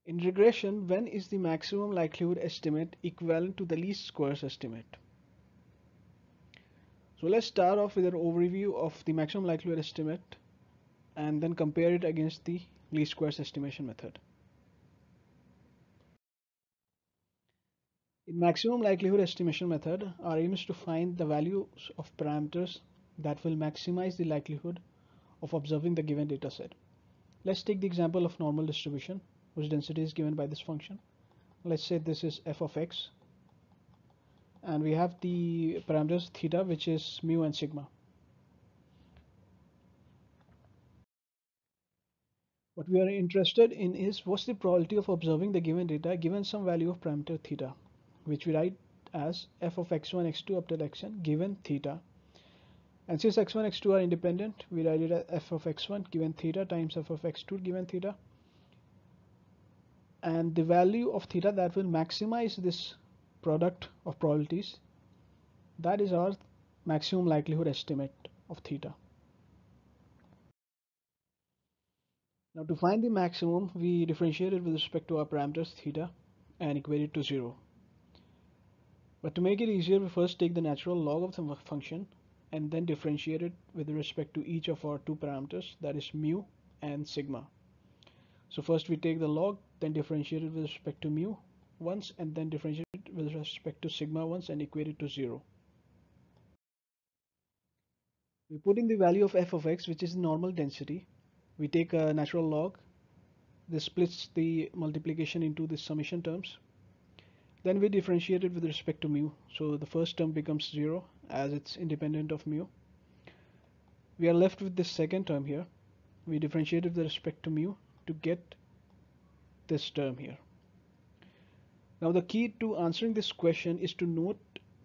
In regression, when is the maximum likelihood estimate equivalent to the least squares estimate? So let's start off with an overview of the maximum likelihood estimate and then compare it against the least squares estimation method. In maximum likelihood estimation method, our aim is to find the values of parameters that will maximize the likelihood of observing the given data set. Let's take the example of normal distribution whose density is given by this function. Let's say this is f of x, and we have the parameters theta, which is mu and sigma. What we are interested in is what's the probability of observing the given data given some value of parameter theta, which we write as f of x1, x2 up till xn given theta. And since x1, x2 are independent, we write it as f of x1 given theta times f of x2 given theta. And the value of theta that will maximize this product of probabilities, that is our maximum likelihood estimate of theta. Now to find the maximum, we differentiate it with respect to our parameters theta and equate it to 0. But to make it easier, we first take the natural log of the function and then differentiate it with respect to each of our two parameters, that is mu and sigma. So first we take the log, then differentiate it with respect to mu once, and then differentiate it with respect to sigma once and equate it to 0. We put in the value of f of x, which is the normal density. We take a natural log. This splits the multiplication into the summation terms. Then we differentiate it with respect to mu. So the first term becomes 0 as it's independent of mu. We are left with this second term here. We differentiate it with respect to mu to get this term here. Now the key to answering this question is to note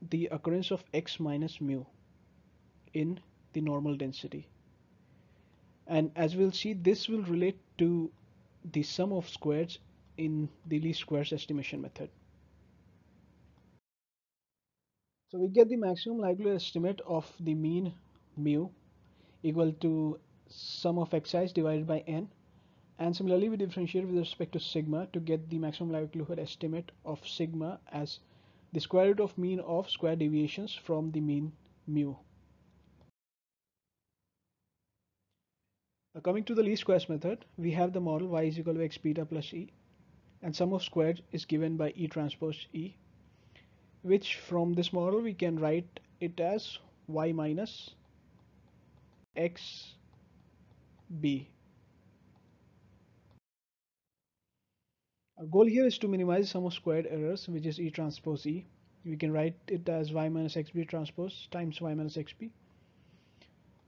the occurrence of x minus mu in the normal density. And as we'll see, this will relate to the sum of squares in the least squares estimation method. So we get the maximum likelihood estimate of the mean mu equal to sum of xi's divided by n, and similarly we differentiate with respect to sigma to get the maximum likelihood estimate of sigma as the square root of mean of square deviations from the mean mu. Now coming to the least squares method, we have the model y is equal to x beta plus e, and sum of squares is given by E transpose E, which from this model we can write it as y minus x b. Our goal here is to minimize sum of squared errors, which is E transpose E. We can write it as y minus xb transpose times y minus xb.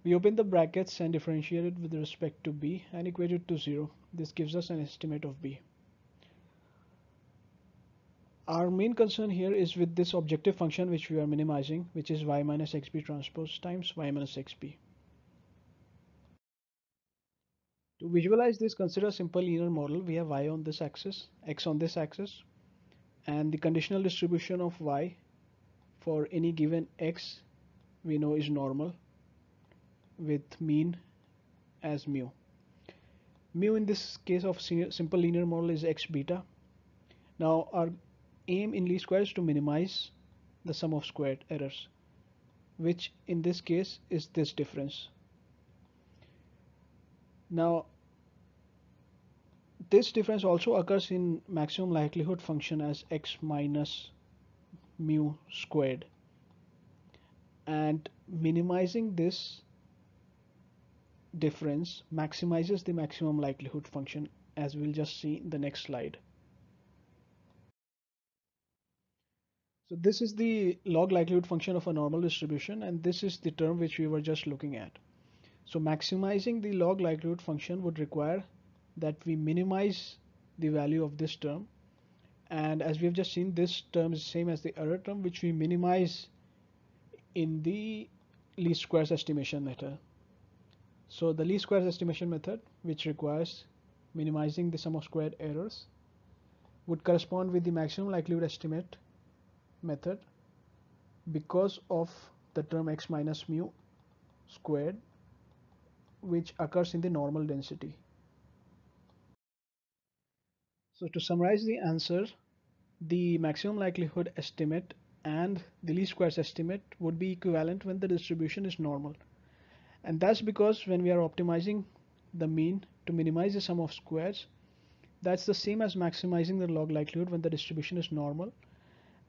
We open the brackets and differentiate it with respect to b and equate it to 0. This gives us an estimate of b. Our main concern here is with this objective function which we are minimizing, which is y minus xb transpose times y minus xb. To visualize this, consider a simple linear model. We have y on this axis, x on this axis, and the conditional distribution of y for any given x we know is normal with mean as mu. Mu in this case of simple linear model is x beta. Now our aim in least squares is to minimize the sum of squared errors, which in this case is this difference. Now this difference also occurs in maximum likelihood function as x minus mu squared, and minimizing this difference maximizes the maximum likelihood function, as we'll just see in the next slide. So this is the log likelihood function of a normal distribution, and this is the term which we were just looking at. So maximizing the log likelihood function would require that we minimize the value of this term, and as we have just seen, this term is the same as the error term, which we minimize in the least squares estimation method. So the least squares estimation method, which requires minimizing the sum of squared errors, would correspond with the maximum likelihood estimate method because of the term x minus mu squared, which occurs in the normal density. So to summarize the answer, the maximum likelihood estimate and the least squares estimate would be equivalent when the distribution is normal. And that's because when we are optimizing the mean to minimize the sum of squares, that's the same as maximizing the log likelihood when the distribution is normal.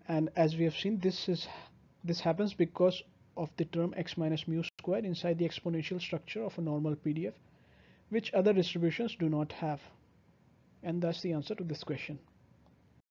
And as we have seen, this happens because of the term x minus mu squared inside the exponential structure of a normal PDF, which other distributions do not have. And that's the answer to this question.